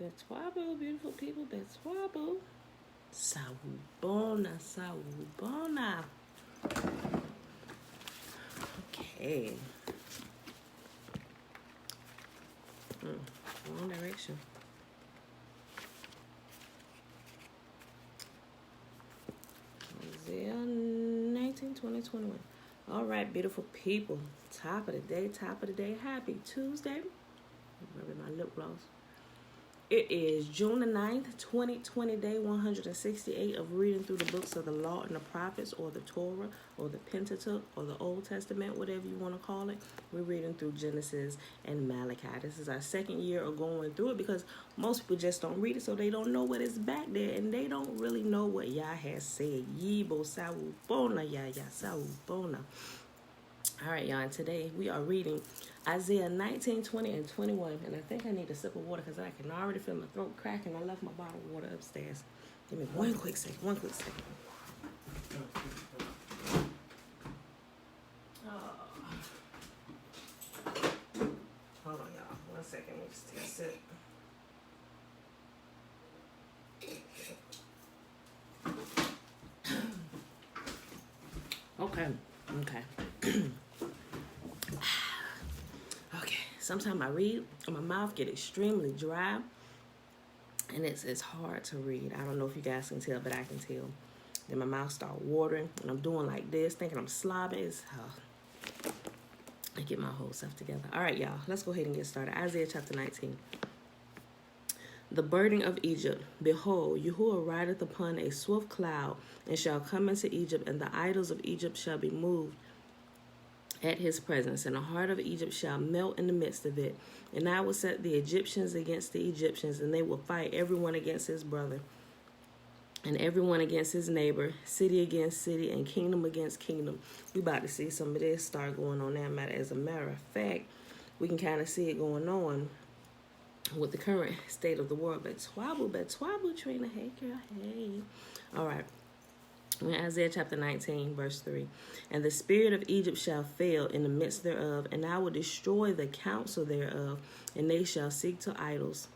Betwabo, beautiful people, Betwabo. Sawubona, sawubona. Okay. Wrong direction. Isaiah 19, 20, 21. All right, beautiful people. Top of the day. Happy Tuesday. Rubbing my lip gloss. It is June the 9th, 2020, day 168 of reading through the books of the Law and the Prophets, or the Torah, or the Pentateuch, or the Old Testament, whatever you want to call it. We're reading through Genesis and Malachi. This is our second year of going through it because most people just don't read it, so they don't know what is back there, and they don't really know what Yah has said. Yibo sawubona, Yah sawubona. All right, y'all, and today we are reading Isaiah 19, 20, and 21. And I think I need a sip of water because I can already feel my throat cracking. I left my bottle of water upstairs. Give me one quick second. Hold on, y'all. 1 second. Let me just take a sip. Okay. Sometimes I read and my mouth get extremely dry, and it's hard to read. I don't know if you guys can tell, but I can tell. Then my mouth start watering, and I'm doing like this, thinking I'm slobbing. I get my whole stuff together. All right, y'all, let's go ahead and get started. Isaiah chapter 19. The burden of Egypt. Behold, Yahuwah rideth upon a swift cloud, and shall come into Egypt, and the idols of Egypt shall be moved at his presence, and the heart of Egypt shall melt in the midst of it. And I will set the Egyptians against the Egyptians, and they will fight everyone against his brother, and everyone against his neighbor, city against city, and kingdom against kingdom. We about to see some of this start going on now. As a matter of fact, we can kind of see it going on with the current state of the world. Betwabo, Trina. Hey, girl, hey. All right. In Isaiah chapter 19, verse 3. And the spirit of Egypt shall fail in the midst thereof, and I will destroy the counsel thereof, and they shall seek to idols,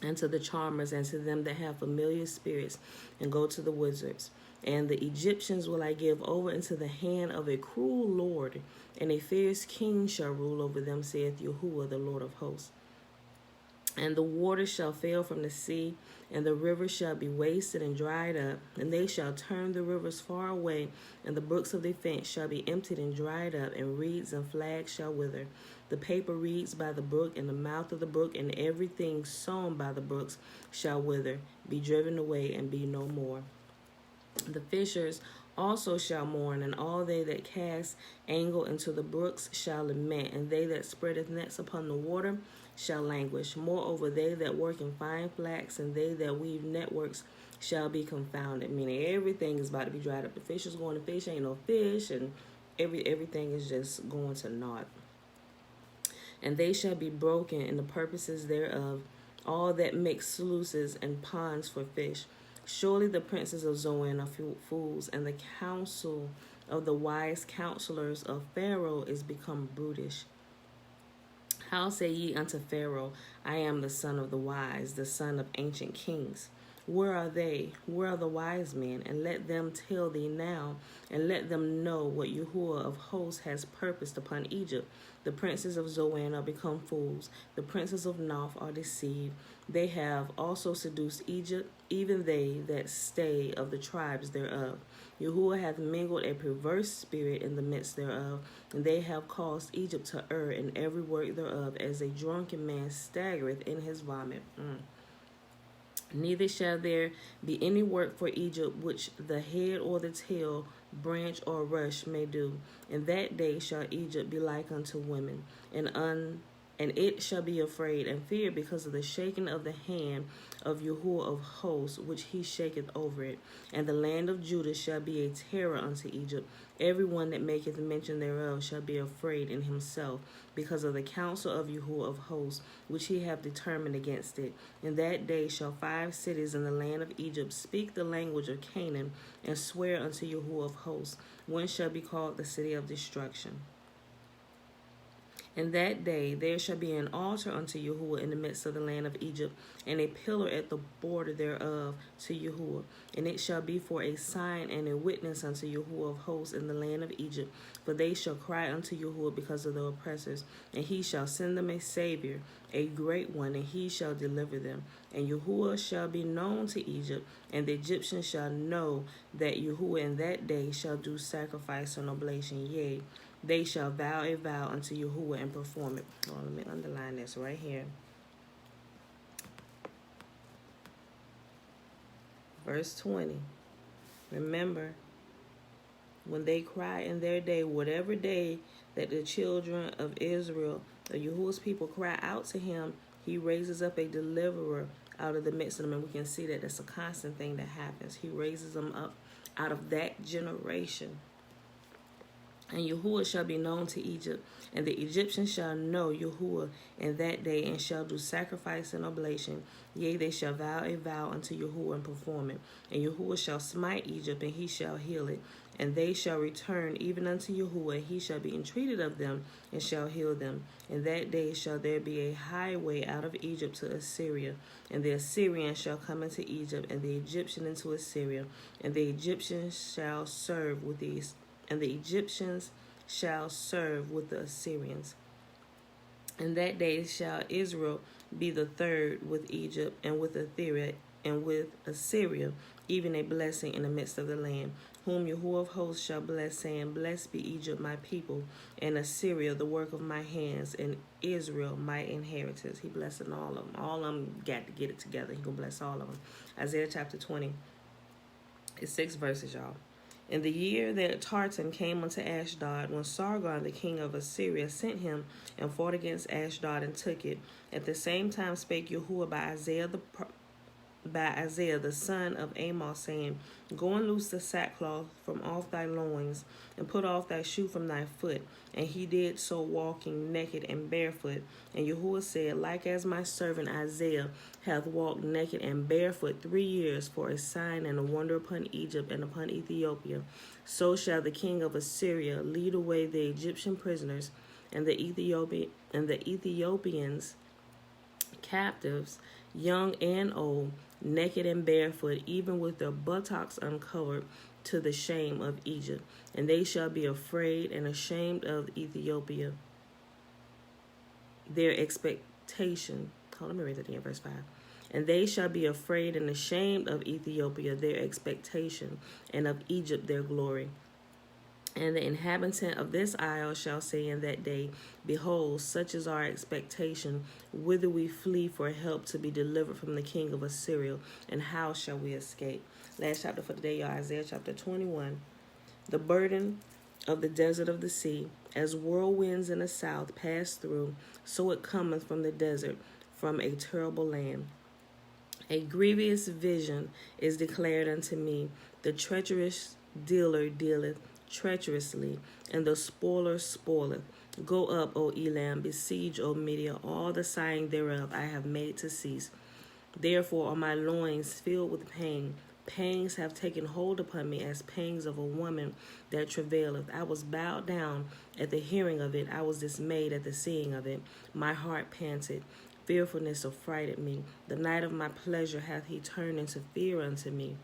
and to the charmers, and to them that have familiar spirits, and go to the wizards. And the Egyptians will I give over into the hand of a cruel lord, and a fierce king shall rule over them, saith Yahuwah, the Lord of hosts. And the waters shall fail from the sea, and the rivers shall be wasted and dried up, and they shall turn the rivers far away, and the brooks of defense shall be emptied and dried up, and reeds and flags shall wither. The paper reeds by the brook, and the mouth of the brook, and everything sown by the brooks shall wither, be driven away, and be no more. The fishers also shall mourn, and all they that cast angle into the brooks shall lament, and they that spreadeth nets upon the water shall languish. Moreover, they that work in fine flax, and they that weave networks shall be confounded. Meaning everything is about to be dried up. The fish is going to fish, ain't no fish, and everything is just going to naught. And they shall be broken in the purposes thereof, all that make sluices and ponds for fish. Surely the princes of Zoan are fools, and the counsel of the wise counselors of Pharaoh is become brutish. How say ye unto Pharaoh, I am the son of the wise, the son of ancient kings? Where are they? Where are the wise men? And let them tell thee now, and let them know what Yahuwah of hosts has purposed upon Egypt. The princes of Zoan are become fools. The princes of Noph are deceived. They have also seduced Egypt, even they that stay of the tribes thereof. Yahuwah hath mingled a perverse spirit in the midst thereof, and they have caused Egypt to err in every work thereof, as a drunken man staggereth in his vomit. Neither shall there be any work for Egypt which the head or the tail, branch or rush may do. In that day shall Egypt be like unto women, and it shall be afraid and fear because of the shaking of the hand of Yahuwah of hosts, which he shaketh over it. And the land of Judah shall be a terror unto Egypt. Every one that maketh mention thereof shall be afraid in himself, because of the counsel of Yahuwah of hosts, which he hath determined against it. In that day shall 5 cities in the land of Egypt speak the language of Canaan, and swear unto Yahuwah of hosts. One shall be called the city of destruction, In that day there shall be an altar unto Yahuwah in the midst of the land of Egypt, and a pillar at the border thereof to Yahuwah. And it shall be for a sign and a witness unto Yahuwah of hosts in the land of Egypt. For they shall cry unto Yahuwah because of the oppressors, and he shall send them a Savior, a great one, and he shall deliver them. And Yahuwah shall be known to Egypt, and the Egyptians shall know that Yahuwah in that day shall do sacrifice and oblation. Yea, they shall vow a vow unto Yahuwah and perform it. Oh, let me underline this right here. Verse 20. Remember, when they cry in their day, whatever day that the children of Israel, the Yahuwah's people, cry out to him, he raises up a deliverer out of the midst of them. And we can see that that's a constant thing that happens. He raises them up out of that generation. And Yahuwah shall be known to Egypt, and the Egyptians shall know Yahuwah in that day, and shall do sacrifice and oblation. Yea, they shall vow a vow unto Yahuwah and perform it. And Yahuwah shall smite Egypt, and he shall heal it. And they shall return even unto Yahuwah, and he shall be entreated of them, and shall heal them. In that day shall there be a highway out of Egypt to Assyria, and the Assyrian shall come into Egypt, and the Egyptian into Assyria, and the Egyptians shall serve with these. And the Egyptians shall serve with the Assyrians. In that day shall Israel be the third with Egypt and with Assyria, and with Assyria, even a blessing in the midst of the land, whom Yahuwah of hosts shall bless, saying, Blessed be Egypt, my people, and Assyria, the work of my hands, and Israel, my inheritance. He blessing all of them. All of them got to get it together. He gonna bless all of them. Isaiah chapter 20. It's 6 verses, y'all. In the year that Tartan came unto Ashdod, when Sargon the king of Assyria sent him and fought against Ashdod and took it, at the same time spake Yahuwah by Isaiah the son of Amos, saying, Go and loose the sackcloth from off thy loins, and put off thy shoe from thy foot. And he did so, walking naked and barefoot. And Yahuwah said, Like as my servant Isaiah hath walked naked and barefoot 3 years for a sign and a wonder upon Egypt and upon Ethiopia, so shall the king of Assyria lead away the Egyptian prisoners and the Ethiopians captives, young and old, naked and barefoot, even with their buttocks uncovered, to the shame of Egypt. And they shall be afraid and ashamed of Ethiopia. Their expectation. Let me read that again, verse 5. And they shall be afraid and ashamed of Ethiopia, their expectation, and of Egypt, their glory. And the inhabitant of this isle shall say in that day, Behold, such is our expectation, whither we flee for help to be delivered from the king of Assyria, and how shall we escape? Last chapter for today, y'all, Isaiah chapter 21. The burden of the desert of the sea, as whirlwinds in the south pass through, so it cometh from the desert, from a terrible land. A grievous vision is declared unto me. The treacherous dealer dealeth treacherously, and the spoiler spoileth. Go up, O Elam, besiege, O Media, all the sighing thereof I have made to cease. Therefore are my loins filled with pain. Pangs have taken hold upon me as pangs of a woman that travaileth. I was bowed down at the hearing of it. I was dismayed at the seeing of it. My heart panted. Fearfulness affrighted me. The night of my pleasure hath he turned into fear unto me.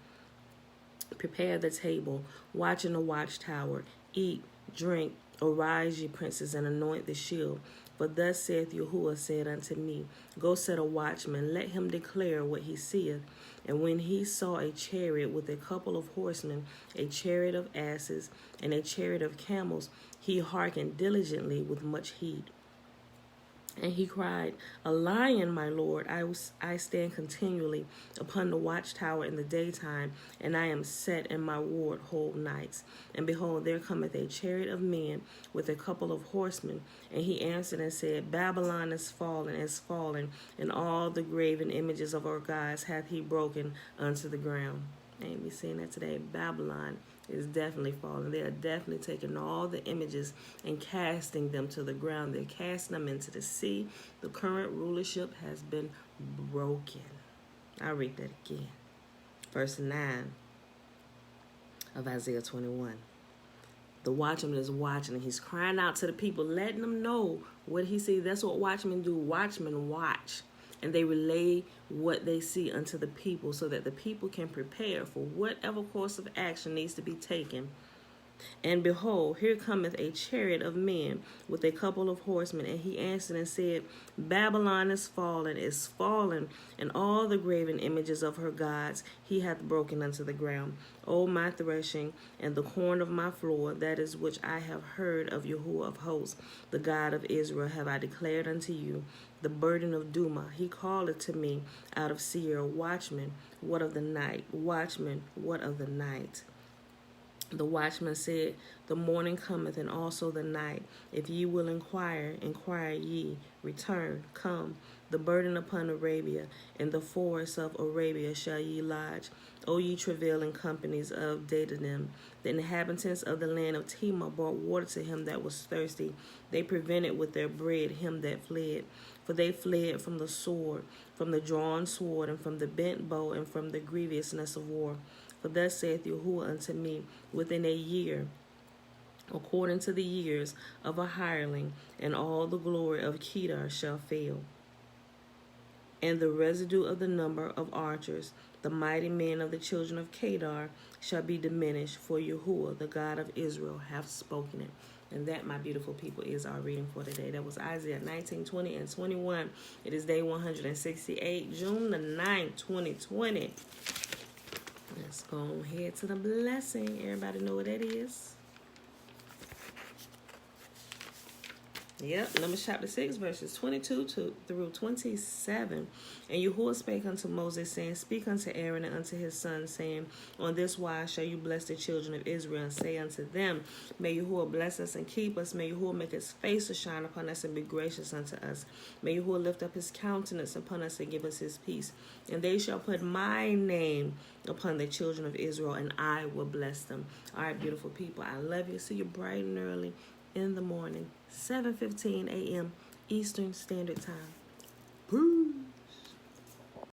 Prepare the table, watch in the watchtower, eat, drink, arise, ye princes, and anoint the shield. For thus saith Yahuwah said unto me, Go set a watchman, let him declare what he seeth. And when he saw a chariot with a couple of horsemen, a chariot of asses, and a chariot of camels, he hearkened diligently with much heed. And he cried, A lion, my lord, I stand continually upon the watchtower in the daytime, and I am set in my ward whole nights. And behold, there cometh a chariot of men with a couple of horsemen. And he answered and said, Babylon is fallen, and all the graven images of our gods hath he broken unto the ground. Ain't we seeing that today? Babylon is definitely falling. They are definitely taking all the images and casting them to the ground. They're casting them into the sea. The current rulership has been broken. I'll read that again. Verse 9 of Isaiah 21. The watchman is watching, and he's crying out to the people, letting them know what he sees. That's what watchmen do. Watchmen watch, and they relay what they see unto the people so that the people can prepare for whatever course of action needs to be taken. And behold, here cometh a chariot of men with a couple of horsemen. And he answered and said, Babylon is fallen, and all the graven images of her gods he hath broken unto the ground. O my threshing, and the corn of my floor, that is which I have heard of Yahuwah of hosts, the God of Israel, have I declared unto you. The burden of Duma, he calleth to me out of Seir, Watchman, what of the night? Watchman, what of the night? The watchman said, The morning cometh, and also the night. If ye will inquire ye. Return, come. The burden upon Arabia, in the forests of Arabia shall ye lodge. O ye travailing companies of Dedanim. The inhabitants of the land of Tema brought water to him that was thirsty. They prevented with their bread him that fled. For they fled from the sword, from the drawn sword, and from the bent bow, and from the grievousness of war. For thus saith Yahuwah unto me, within a year, according to the years of a hireling, and all the glory of Kedar shall fail. And the residue of the number of archers, the mighty men of the children of Kedar, shall be diminished, for Yahuwah, the God of Israel, hath spoken it. And that, my beautiful people, is our reading for today. That was Isaiah 19, 20, and 21. It is day 168, June the 9th, 2020. Let's go ahead to the blessing. Everybody know what that is? Yep, Numbers chapter 6, verses 22 through 27. And Yahuwah spake unto Moses, saying, Speak unto Aaron and unto his sons, saying, On this wise shall you bless the children of Israel, and say unto them, May Yahuwah bless us and keep us. May Yahuwah make his face to shine upon us and be gracious unto us. May Yahuwah lift up his countenance upon us and give us his peace. And they shall put my name upon the children of Israel, and I will bless them. All right, beautiful people, I love you. See you bright and early in the morning, 7:15 a.m. Eastern Standard Time. Peace.